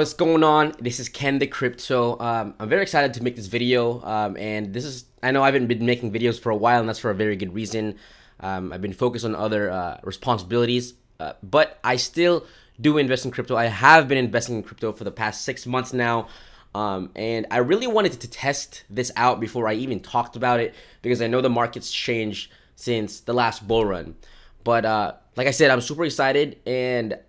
What's going on? This is Ken the Crypto. I'm very excited to make this video, and I know I haven't been making videos for a while, and that's for a very good reason. I've been focused on other responsibilities, but I still do invest in crypto. I have been investing in crypto for the past 6 months now, and I really wanted to test this out before I even talked about it, because I know the market's changed since the last bull run. But like I said, I'm super excited, and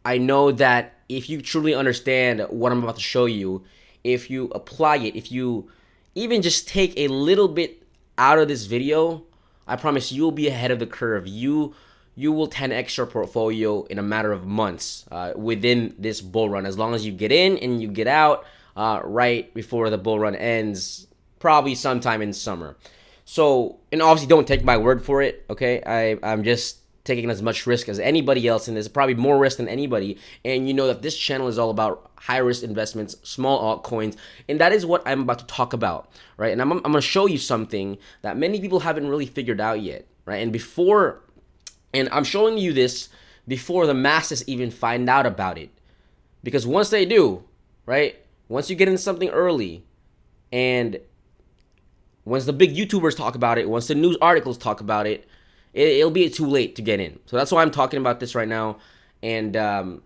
I know that if you truly understand what I'm about to show you, if you apply it, if you even just take a little bit out of this video, I promise you'll be ahead of the curve. You will 10x your portfolio in a matter of months within this bull run, as long as you get in and you get out right before the bull run ends, probably sometime in summer. So, and obviously don't take my word for it, okay? I'm just taking as much risk as anybody else in this, probably more risk than anybody. And you know that this channel is all about high risk investments, small altcoins, and that is what I'm about to talk about, right? And I'm going to show you something that many people haven't really figured out yet, right? And I'm showing you this before the masses even find out about it, because once they do, right? Once you get into something early, and once the big YouTubers talk about it, once the news articles talk about it, it'll be too late to get in. So that's why I'm talking about this right now, and I'm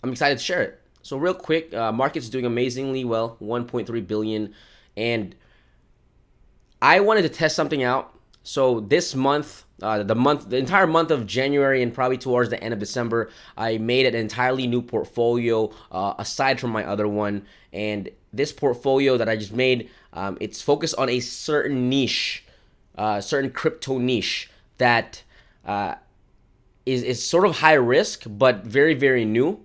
excited to share it. So real quick, market's doing amazingly well, 1.3 billion, and I wanted to test something out. So this month, the entire month of January, and probably towards the end of December, I made an entirely new portfolio aside from my other one. And this portfolio that I just made, it's focused on a certain niche, certain crypto niche that is sort of high risk, but very, very new.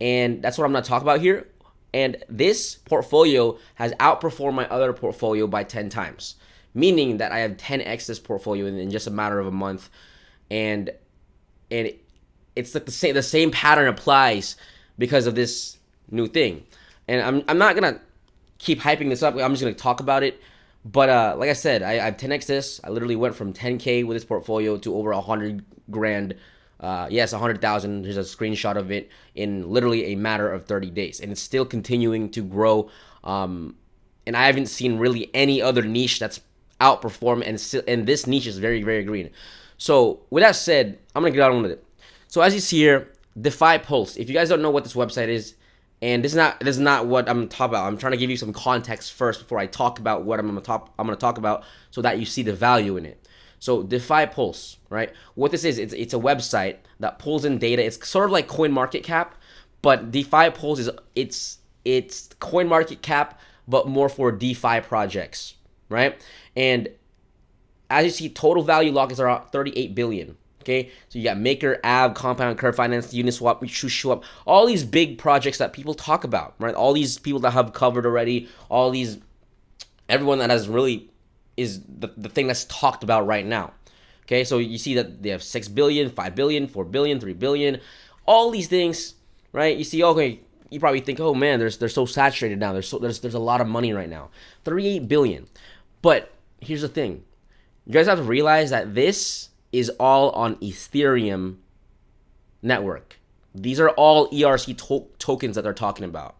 And that's what I'm going to talk about here. And this portfolio has outperformed my other portfolio by 10 times, meaning that I have 10x this portfolio in just a matter of a month. And it's like the same pattern applies because of this new thing. And I'm not going to keep hyping this up. I'm just going to talk about it. But like I said, I've 10x this. I literally went from 10K with this portfolio to over 100 grand. Yes, 100,000. There's a screenshot of it in literally a matter of 30 days. And it's still continuing to grow. And I haven't seen really any other niche that's outperformed. And this niche is very, very green. So with that said, I'm going to get on with it. So as you see here, Defi Pulse. If you guys don't know what this website is, and this is not what I'm talking about. I'm trying to give you some context first before I talk about what I'm going to talk about, so that you see the value in it. So Defi Pulse, right? What this is, it's a website that pulls in data. It's sort of like CoinMarketCap, but Defi Pulse is it's CoinMarketCap, but more for DeFi projects, right? And as you see, total value locked is around 38 billion. Okay, so you got Maker, Av, Compound, Curve Finance, Uniswap, ShuSwap, all these big projects that people talk about, right? All these people that have covered already, everyone that has really is the thing that's talked about right now. Okay, so you see that they have 6 billion, 5 billion, 4 billion, 3 billion, all these things, right? You see, okay, you probably think, oh man, they're so saturated now. There's a lot of money right now, 38 billion. But here's the thing, you guys have to realize that this is all on Ethereum network. These are all ERC tokens that they're talking about.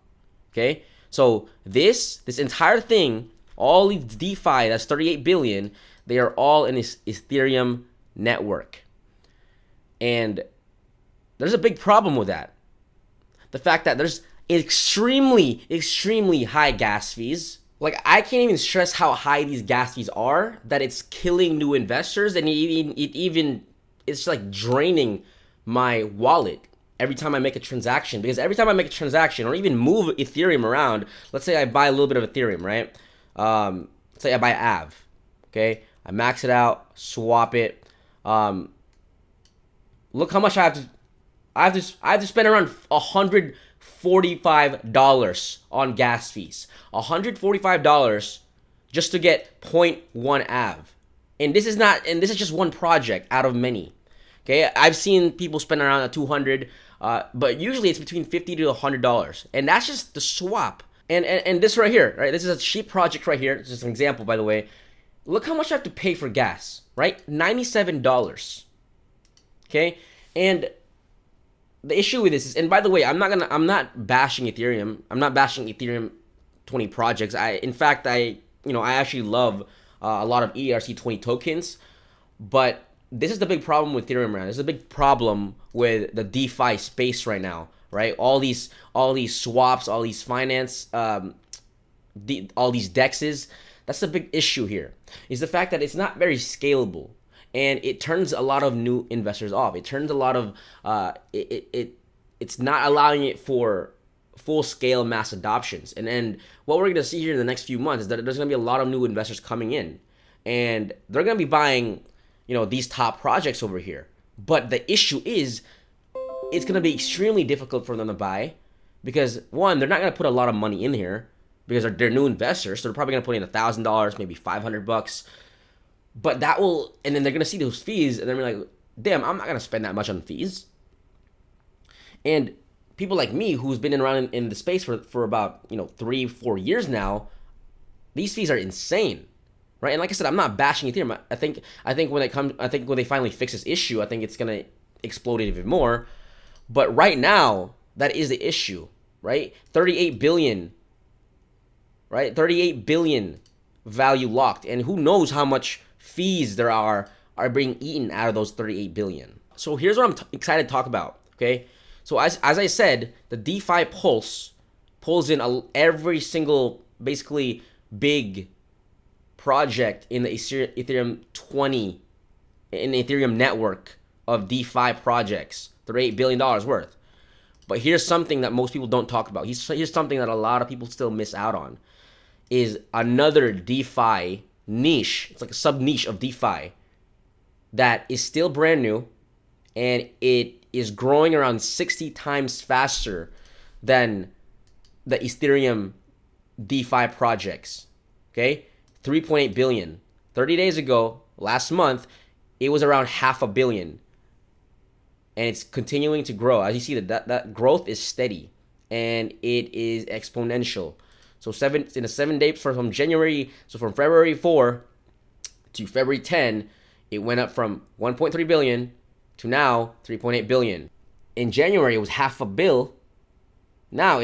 Okay, so this entire thing, all these DeFi, that's 38 billion, they are all in this Ethereum network. And there's a big problem with that. The fact that there's extremely, extremely high gas fees. Like, I can't even stress how high these gas fees are, that it's killing new investors, and it's like draining my wallet every time I make a transaction. Because every time I make a transaction or even move Ethereum around, let's say I buy a little bit of Ethereum, right? Let's say I buy Av, okay? I max it out, swap it. Look how much I have to spend around $145 on gas fees. $145 just to get 0.1 Av. And this is just one project out of many. Okay, I've seen people spend around $200, but usually it's between $50 to $100, and that's just the swap. And this right here, right? This is a cheap project right here. This is an example, by the way. Look how much I have to pay for gas, right? $97. Okay, and the issue with this is, and by the way, I'm not bashing Ethereum. I'm not bashing Ethereum 20 projects. In fact, I actually love a lot of ERC20 tokens, but this is the big problem with Ethereum right now. This is a big problem with the DeFi space right now, right? All these swaps, all these finance, all these dexes. That's the big issue here, is the fact that it's not very scalable, and it turns a lot of new investors off. It turns a lot of it's not allowing it for full scale mass adoptions. And what we're gonna see here in the next few months is that there's gonna be a lot of new investors coming in, and they're gonna be buying, these top projects over here. But the issue is, it's gonna be extremely difficult for them to buy, because one, they're not gonna put a lot of money in here, because they're new investors, so they're probably gonna put in $1,000, maybe $500. But that will, and then they're gonna see those fees, and they're gonna be like, damn, I'm not gonna spend that much on fees. And people like me, who's been around in the space for about 3-4 years now, these fees are insane, right? And like I said, I'm not bashing Ethereum. I think when they finally fix this issue, I think it's gonna explode even more. But right now, that is the issue, right? 38 billion. Right? 38 billion value locked. And who knows how much fees there are being eaten out of those 38 billion. So here's what I'm excited to talk about, okay? So as I said, the DeFi Pulse pulls in every single, basically, big project in the Ethereum 20, in the Ethereum network of DeFi projects, $38 billion worth. But here's something that most people don't talk about. Here's something that a lot of people still miss out on. Is another DeFi niche. It's like a sub niche of DeFi that is still brand new, and it is growing around 60 times faster than the Ethereum DeFi projects. Okay, 3.8 billion. 30 days ago, last month, it was around $500 million, and it's continuing to grow. As you see, that growth is steady, and it is exponential. So in a 7 days from January, so from February 4 to February 10, it went up from 1.3 billion to now 3.8 billion. In January, it was $500 million. Now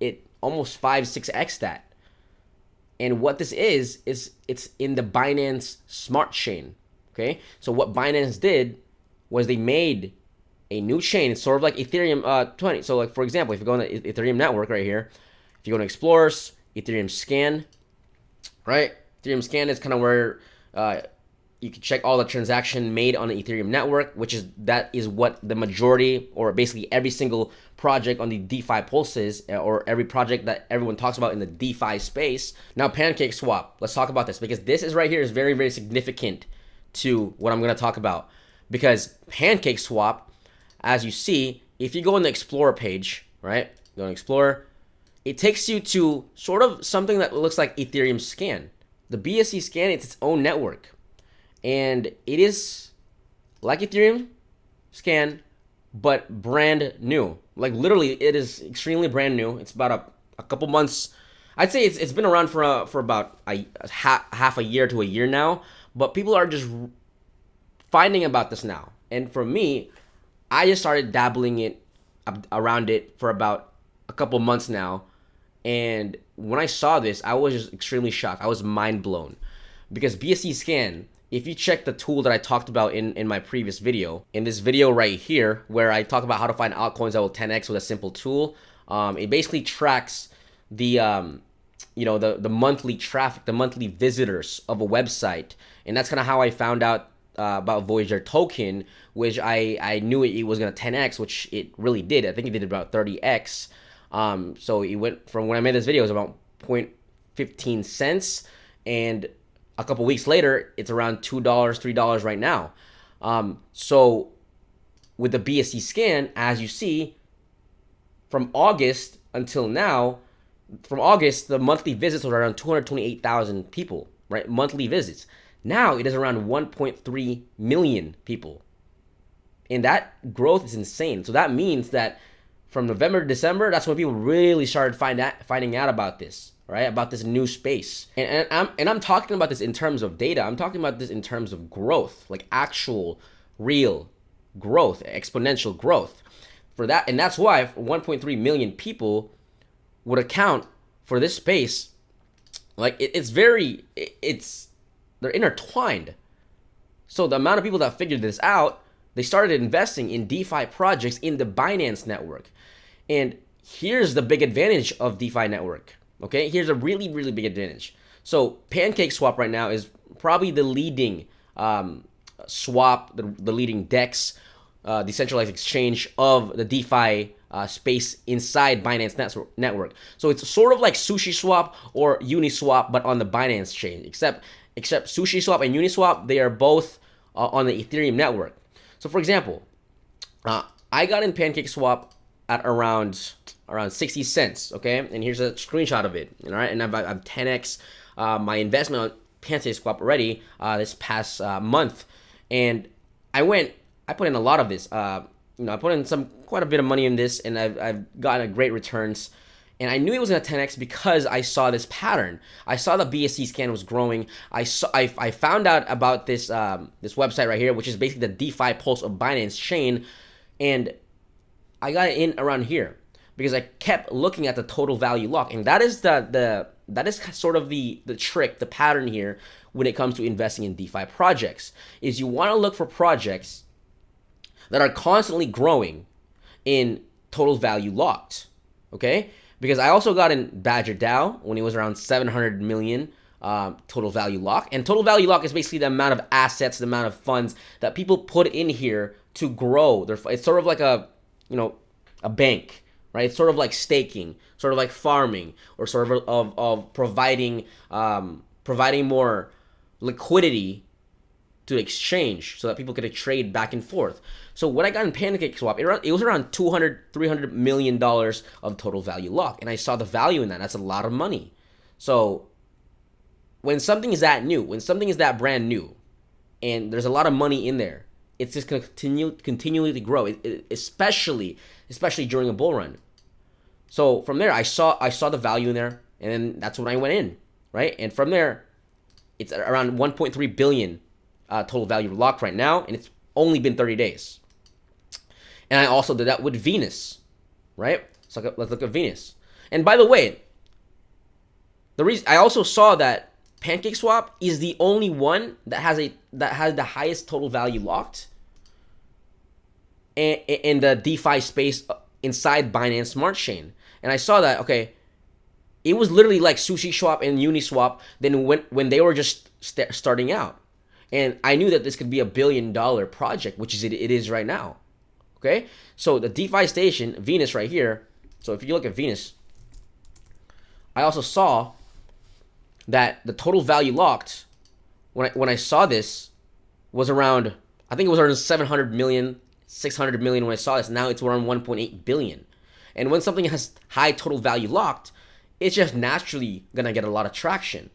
it almost 5-6x that. And what this is it's in the Binance Smart Chain. Okay, so what Binance did was they made a new chain. It's sort of like Ethereum 20. So like, for example, if you go on the Ethereum network right here, if you go to Explorers, Ethereum Scan, right? Ethereum Scan is kind of where you can check all the transaction made on the Ethereum network, that is what the majority, or basically every single project on the DeFi Pulses, or every project that everyone talks about in the DeFi space. Now, Pancake Swap. Let's talk about this, because this is right here is very, very significant to what I'm going to talk about. Because Pancake Swap, as you see, if you go on the Explorer page, right? Go on Explorer, it takes you to sort of something that looks like Ethereum Scan. The BSC Scan, it's its own network. And it is like Ethereum Scan, but brand new. Like literally, it is extremely brand new. It's about a couple months. I'd say it's been around for about half a year to a year now. But people are just finding about this now. And for me, I just started dabbling around it for about a couple months now. And when I saw this, I was just extremely shocked. I was mind blown, because BSC Scan, if you check the tool that I talked about in my previous video, in this video right here, where I talk about how to find altcoins that will 10x with a simple tool, it basically tracks the the monthly traffic, the monthly visitors of a website. And that's kind of how I found out about Voyager token, which I knew it was going to 10x, which it really did. I think it did about 30x. So it went from, when I made this video, it was about 0.15 cents, and a couple weeks later, it's around $2, $3 right now. So with the BSC Scan, as you see, from August until now, from August, the monthly visits were around 228,000 people, right? Monthly visits. Now it is around 1.3 million people. And that growth is insane. So that means that from November to December, that's when people really started finding out about this, right? About this new space. And I'm talking about this in terms of data. I'm talking about this in terms of growth, like actual, real growth, exponential growth. for that, and that's why 1.3 million people would account for this space. Like it's they're intertwined. So the amount of people that figured this out, they started investing in DeFi projects in the Binance network. And here's the big advantage of DeFi network. Okay, here's a really, really big advantage. So PancakeSwap right now is probably the leading swap, the leading DEX, decentralized exchange of the DeFi space inside Binance network. So it's sort of like SushiSwap or Uniswap, but on the Binance chain. Except SushiSwap and Uniswap, they are both on the Ethereum network. So for example, I got in PancakeSwap at around 60 cents. Okay, and here's a screenshot of it. All right, and I've 10x my investment on PancakeSwap already this past month, and I put in a lot of this. I put in quite a bit of money in this, and I've gotten great returns. And I knew it was gonna 10x because I saw this pattern. I saw the BSC scan was growing. I found out about this this website right here, which is basically the DeFi pulse of Binance chain, and I got it in around here because I kept looking at the total value lock, and that is that is sort of the trick, the pattern here when it comes to investing in DeFi projects. Is you want to look for projects that are constantly growing in total value locked. Okay. Because I also got in Badger DAO when it was around 700 million total value lock. And total value lock is basically the amount of assets, the amount of funds that people put in here to grow. It's sort of like a bank, right? It's sort of like staking, sort of like farming, or sort of providing more liquidity to exchange so that people could trade back and forth. So what I got in PancakeSwap, it was around $200-300 million of total value lock, and I saw the value in that. That's a lot of money. So when something is that new, when something is that brand new, and there's a lot of money in there, it's just going to continually to grow, especially during a bull run. So from there, I saw the value in there, and then that's when I went in, right? And from there, it's around 1.3 billion total value locked right now, and it's only been 30 days. And I also did that with Venus, right? So let's look at Venus. And by the way, the reason I also saw that PancakeSwap is the only one that has the highest total value locked in the DeFi space inside Binance Smart Chain. And I saw that, okay, it was literally like SushiSwap and Uniswap then when they were just starting out. And I knew that this could be $1 billion project, which it is right now. Okay, so the DeFi station, Venus right here. So if you look at Venus, I also saw that the total value locked when I saw this was around, I think it was around 700 million, 600 million when I saw this. Now it's around 1.8 billion. And when something has high total value locked, it's just naturally gonna get a lot of traction.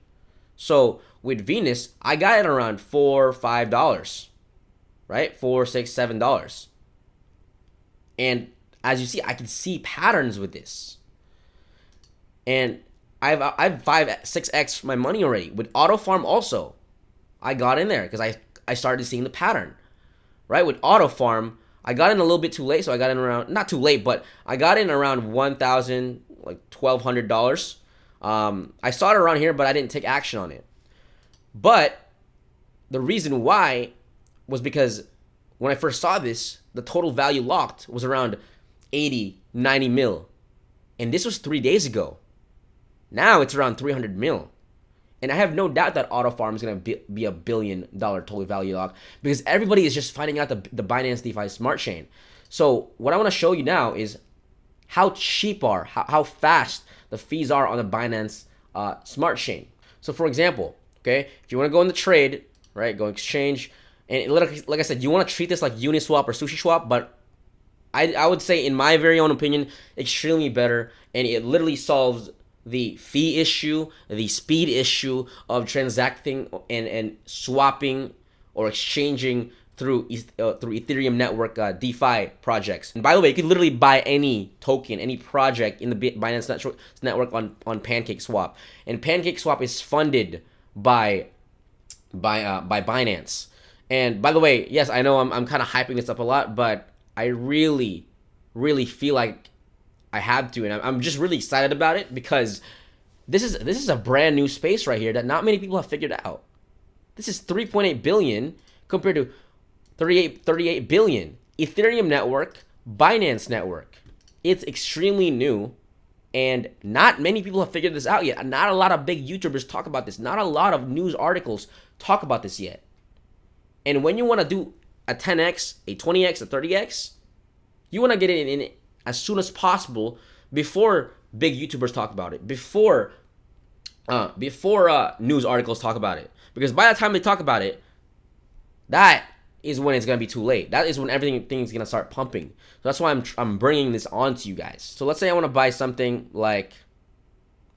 So with Venus, I got it around $4-5, right? $4, $6, $7. And as you see, I can see patterns with this. And I've 5-6x my money already. With Auto Farm also, I got in there because I started seeing the pattern, right? With Auto Farm, I got in a little bit too late, so I got in around, not too late, but I got in around $1,000, like $1,200. I saw it around here, but I didn't take action on it. But the reason why was because when I first saw this, the total value locked was around 80, 90 mil. And this was 3 days ago. Now it's around 300 mil. And I have no doubt that Auto Farm is going to be $1 billion total value lock because everybody is just finding out the Binance DeFi Smart Chain. So what I want to show you now is how cheap how fast the fees are on the Binance Smart Chain. So for example, okay, if you want to go in the trade, right, go exchange, and like I said, you want to treat this like Uniswap or SushiSwap, but I would say, in my very own opinion, extremely better, and it literally solves the fee issue, the speed issue of transacting and swapping or exchanging through Ethereum network DeFi projects. And by the way, you can literally buy any token, any project in the Binance network on PancakeSwap. And PancakeSwap is funded by Binance. And by the way, yes, I know I'm kind of hyping this up a lot, but I really really feel like I have to, and I'm just really excited about it because this is a brand new space right here that not many people have figured out. This is 3.8 billion compared to 38 billion. Ethereum network, Binance network. It's extremely new, and not many people have figured this out yet. Not a lot of big YouTubers talk about this. Not a lot of news articles talk about this yet. And when you want to do a 10x, a 20x, a 30x, you want to get it in as soon as possible before big YouTubers talk about it, before news articles talk about it. Because by the time they talk about it, that is when it's gonna be too late. That is when everything's gonna start pumping. So that's why I'm bringing this on to you guys. So let's say I want to buy something like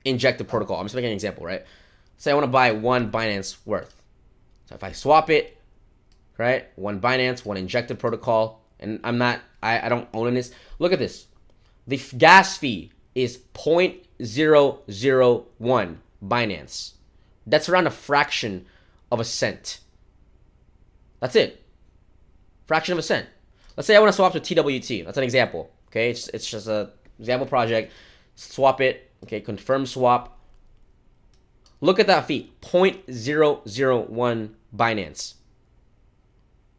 injective protocol. I'm just making an example, right? Say I want to buy one Binance worth. So if I swap it, right, one Binance, one injective protocol, and I don't own this. Look at this. The gas fee is 0.001 Binance. That's around a fraction of a cent. That's it. Fraction of a cent. Let's say I want to swap to TWT. That's an example. Okay, it's just a example project. Swap it. Okay, confirm swap. Look at that fee. 0.001 Binance.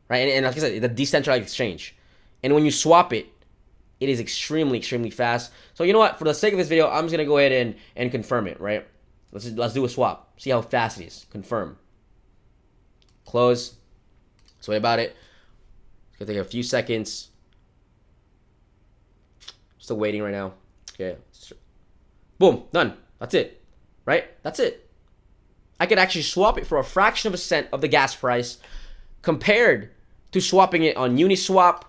Right, and like I said, the decentralized exchange. And when you swap it, it is extremely, extremely fast. So you know what? For the sake of this video, I'm just gonna go ahead and confirm it. Right? Let's do a swap. See how fast it is. Confirm. Close. Let's wait about it. It's gonna take a few seconds. Still waiting right now. Okay. Boom. Done. That's it. Right? That's it. I could actually swap it for a fraction of a cent of the gas price compared to swapping it on Uniswap.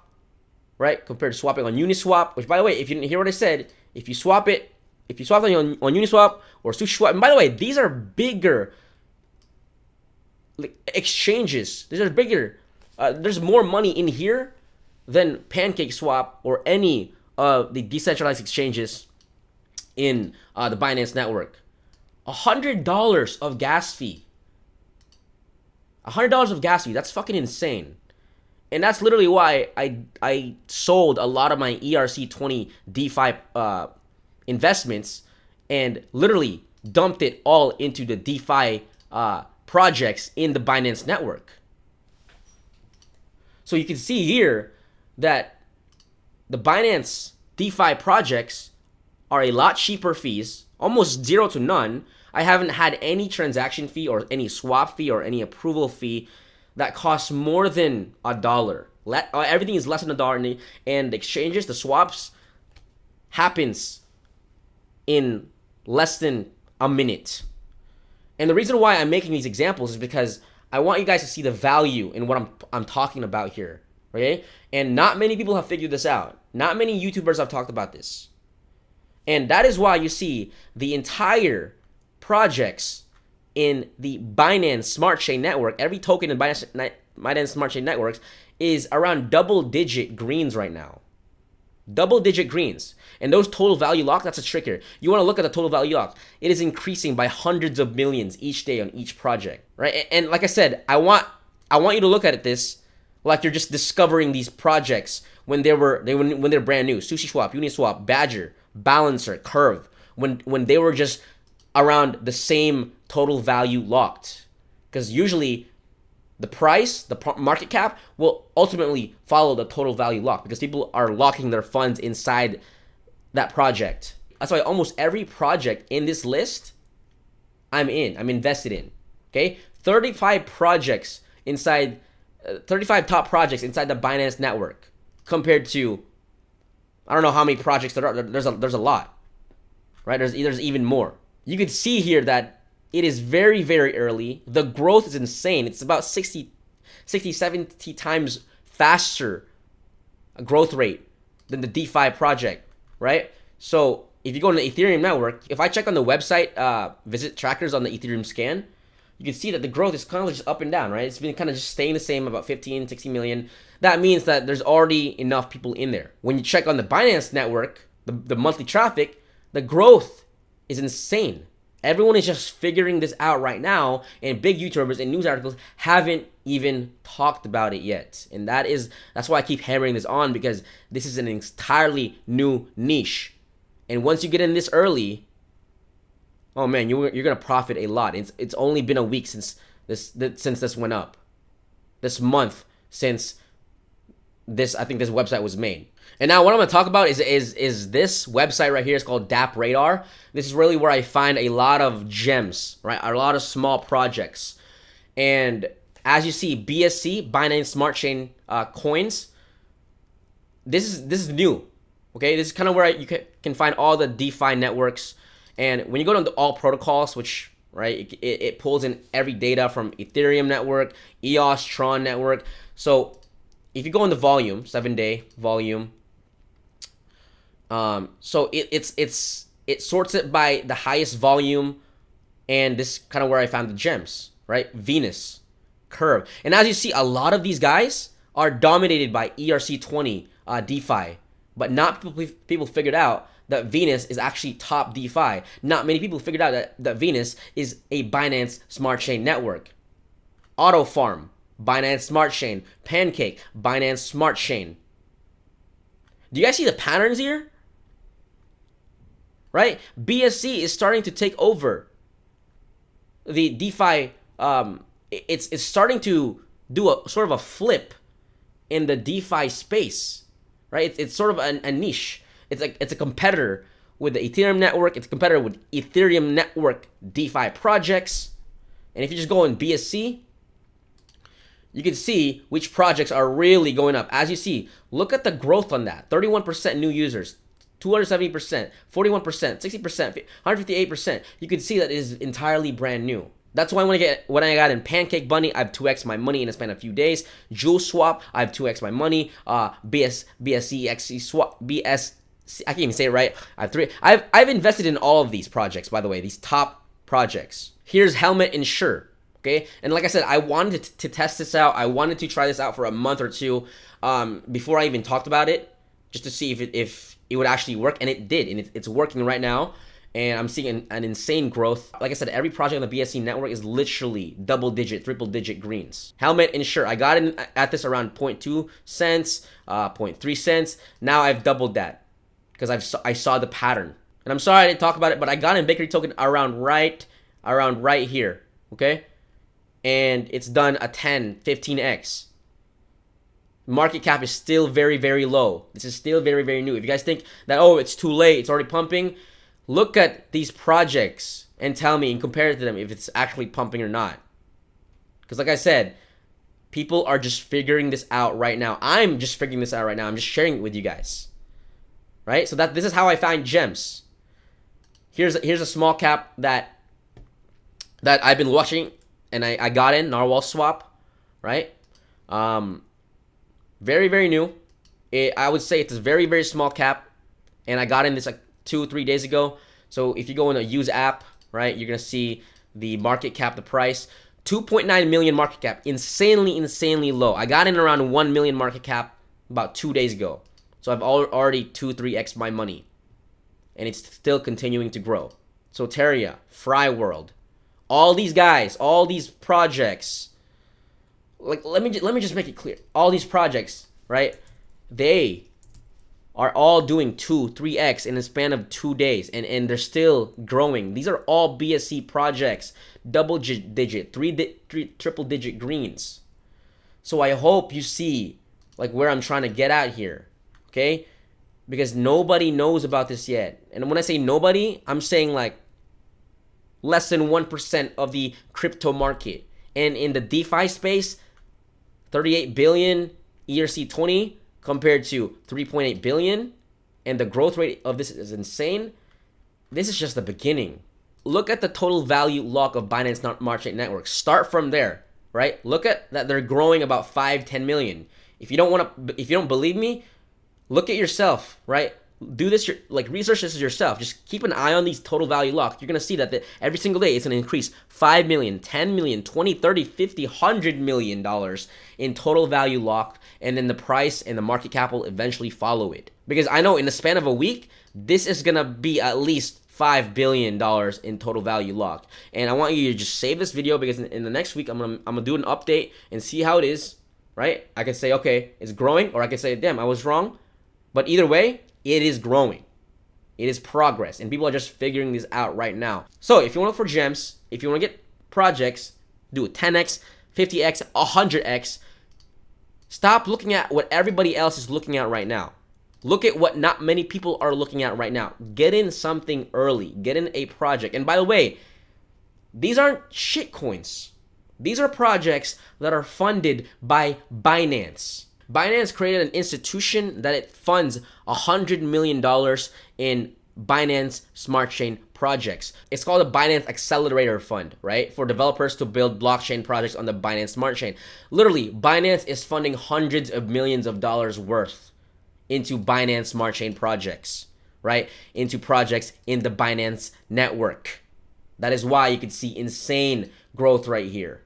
Right? Compared to swapping on Uniswap. Which, by the way, if you didn't hear what I said, if you swap it on Uniswap or SushiSwap, and by the way, these are bigger exchanges. These are bigger. There's more money in here than PancakeSwap or any of the decentralized exchanges in the Binance network. $100 of gas fee. $100 of gas fee. That's fucking insane. And that's literally why I sold a lot of my ERC20 DeFi investments and literally dumped it all into the DeFi projects in the Binance network. So you can see here that the Binance DeFi projects are a lot cheaper fees, almost zero to none. I haven't had any transaction fee or any swap fee or any approval fee that costs more than $1. Everything is less than $1, and the exchanges, the swaps, happens in less than a minute. And the reason why I'm making these examples is because I want you guys to see the value in what I'm talking about here, okay? And not many people have figured this out. Not many YouTubers have talked about this. And that is why you see the entire projects in the Binance Smart Chain network, every token in Binance Smart Chain networks is around double-digit greens right now. Double-digit greens. And those total value lock, that's a trick here. You want to look at the total value lock. It is increasing by hundreds of millions each day on each project, right? And like I said, I want you to look at this like you're just discovering these projects when they're brand new. SushiSwap, Uniswap, Badger, Balancer, Curve, when they were just around the same total value locked. Because usually the price, the market cap, will ultimately follow the total value lock because people are locking their funds inside that project. That's why almost every project in this list, I'm invested in. Okay, 35 projects inside, 35 top projects inside the Binance network compared to, I don't know how many projects there are. There's a lot, right? There's even more. You can see here that it is very, very early. The growth is insane. It's about 60, 70 times faster growth rate than the DeFi project, right? So if you go on the Ethereum network, if I check on the website, visit trackers on the Ethereum scan, you can see that the growth is kind of just up and down, right? It's been kind of just staying the same, about 15, 60 million. That means that there's already enough people in there. When you check on the Binance network, the monthly traffic, the growth is insane. Everyone is just figuring this out right now, and big YouTubers and news articles haven't even talked about it yet. And that's why I keep hammering this on, because this is an entirely new niche. And once you get in this early, oh man, you're gonna profit a lot. It's only been a week since this went up. This month since I think this website was made. And now what I'm gonna talk about is this website right here. It's called DApp Radar. This is really where I find a lot of gems, right? A lot of small projects. And as you see, BSC, Binance Smart Chain coins. This is new. Okay, this is kind of where you can find all the DeFi networks. And when you go to all protocols, which right, it pulls in every data from Ethereum network, EOS, Tron network. So if you go in the volume, 7-day volume, so it sorts it by the highest volume, and this is kind of where I found the gems, right? Venus, Curve, and as you see, a lot of these guys are dominated by ERC20 DeFi, but not people figured out that Venus is actually top DeFi. Not many people figured out that Venus is a Binance Smart Chain network. Auto Farm, Binance Smart Chain. Pancake, Binance Smart Chain. Do you guys see the patterns here? Right? BSC is starting to take over the DeFi. It's starting to do a sort of a flip in the DeFi space. Right? It's sort of a niche. It's a competitor with the Ethereum network. It's a competitor with Ethereum network DeFi projects. And if you just go in BSC, you can see which projects are really going up. As you see, look at the growth on that. 31% new users, 270%, 41%, 60%, 158%. You can see that it is entirely brand new. That's why when I got in Pancake Bunny, I've 2x my money in a span of a few days. Jewel Swap, I've 2x my money. BSC XC Swap, I can't even say it right. I've invested in all of these projects, by the way, these top projects. Here's Helmet Insure. Okay, and like I said, I wanted to test this out. I wanted to try this out for a month or two before I even talked about it, just to see if it would actually work, and it did, and it's working right now. And I'm seeing an insane growth. Like I said, every project on the BSC network is literally double-digit, triple-digit greens. Helmet Insure, I got in at this around 0.2 cents, 0.3 cents. Now I've doubled that because I saw the pattern. And I'm sorry I didn't talk about it, but I got in Bakery Token around right here. Okay. And it's done a 15x. Market cap is still very, very low. This is still very, very new. If you guys think that, oh, it's too late, it's already pumping, look at these projects and tell me and compare it to them if it's actually pumping or not. Because like I said, people are just figuring this out right now. I'm just figuring this out right now. I'm just sharing it with you guys. Right? So this is how I find gems. Here's a small cap that I've been watching. And I got in Narwhal Swap, right? Very, very new. I would say it's a very, very small cap. And I got in this like 2 or 3 days ago. So if you go in a use app, right, you're going to see the market cap, the price. 2.9 million market cap. Insanely, insanely low. I got in around 1 million market cap about 2 days ago. So I've already 2-3x my money. And it's still continuing to grow. Soteria, Fry World. All these guys, all these projects, like let me just make it clear. All these projects, right? They are all doing 2-3x in a span of 2 days, and they're still growing. These are all BSC projects, double-digit, triple-digit greens. So I hope you see like where I'm trying to get at here, okay? Because nobody knows about this yet. And when I say nobody, I'm saying like less than 1% of the crypto market. And in the DeFi space, 38 billion ERC20 compared to 3.8 billion. And the growth rate of this is insane. This is just the beginning. Look at the total value lock of Binance Smart Chain Network. Start from there, right? Look at that they're growing about 5-10 million. If you don't believe me, look at yourself, right? Do this, research this yourself. Just keep an eye on these total value lock. You're going to see that every single day it's going to increase 5 million, 10 million, 20, 30, 50, $100 million in total value lock. And then the price and the market cap will eventually follow it. Because I know in the span of a week, this is going to be at least $5 billion in total value locked. And I want you to just save this video, because in the next week, I'm gonna do an update and see how it is, right? I can say, okay, it's growing, or I can say, damn, I was wrong. But either way, it is growing. It is progress, and people are just figuring this out right now. So if you want to look for gems, if you want to get projects, do it 10x, 50x, 100x. Stop looking at what everybody else is looking at right now. Look at what not many people are looking at right now. Get in something early. Get in a project. And by the way, these aren't shit coins. These are projects that are funded by Binance. Binance created an institution that it funds $100 million in Binance Smart Chain projects. It's called a Binance Accelerator Fund, right? For developers to build blockchain projects on the Binance Smart Chain. Literally, Binance is funding hundreds of millions of dollars worth into Binance Smart Chain projects, right? Into projects in the Binance network. That is why you can see insane growth right here.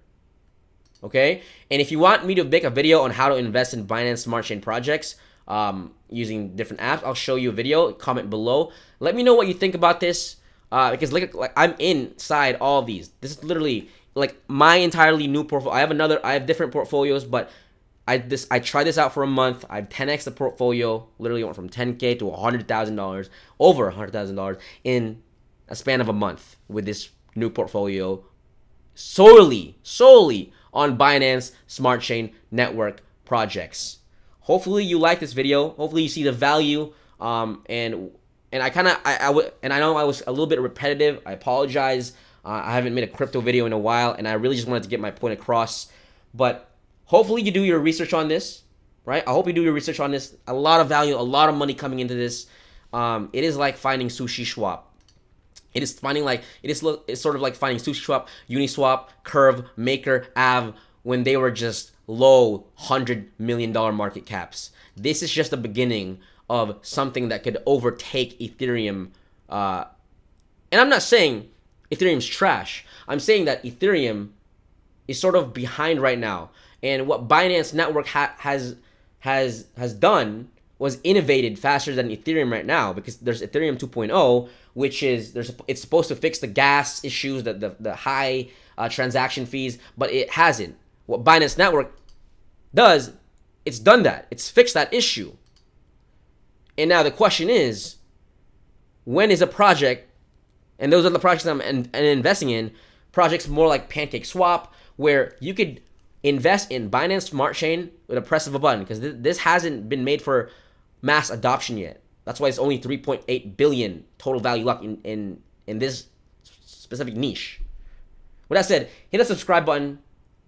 Okay? And if you want me to make a video on how to invest in Binance Smart Chain projects using different apps, I'll show you a video. Comment below. Let me know what you think about this. Because like I'm inside all of these. This is literally like my entirely new portfolio. I have different portfolios, but I tried this out for a month. I've 10x the portfolio. Literally went from $10K to $100,000, over $100,000 in a span of a month with this new portfolio, solely on Binance Smart Chain Network projects. Hopefully you like this video. Hopefully you see the value. And I know I was a little bit repetitive. I apologize. I haven't made a crypto video in a while, and I really just wanted to get my point across. But hopefully you do your research on this, right? I hope you do your research on this. A lot of value, a lot of money coming into this. It is like finding Sushi Swap. It's sort of like finding Sushi Swap, Uniswap, Curve, Maker, Av, when they were just low $100 million market caps. This is just the beginning of something that could overtake Ethereum. And I'm not saying Ethereum's trash. I'm saying that Ethereum is sort of behind right now. And what Binance Network has done was innovated faster than Ethereum right now, because there's Ethereum 2.0, which is it's supposed to fix the gas issues, the high transaction fees, but it hasn't. What Binance Network does, it's done that. It's fixed that issue. And now the question is, when is a project, and those are the projects I'm investing in, projects more like PancakeSwap, where you could invest in Binance Smart Chain with a press of a button, because this hasn't been made for mass adoption yet. That's why it's only 3.8 billion total value locked in this specific niche. With that said, hit the subscribe button,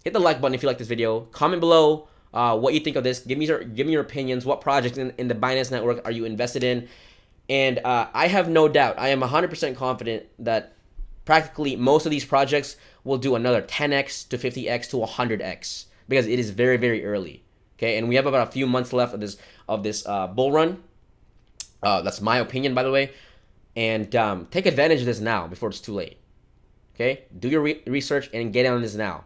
hit the like button if you like this video, comment below what you think of this. Give me your opinions. What projects in the Binance network are you invested in? And I have no doubt, I am 100% confident that practically most of these projects will do another 10x to 50x to 100x, because it is very, very early. Okay, and we have about a few months left of this bull run. That's my opinion, by the way. And take advantage of this now before it's too late. Okay, do your research and get on this now.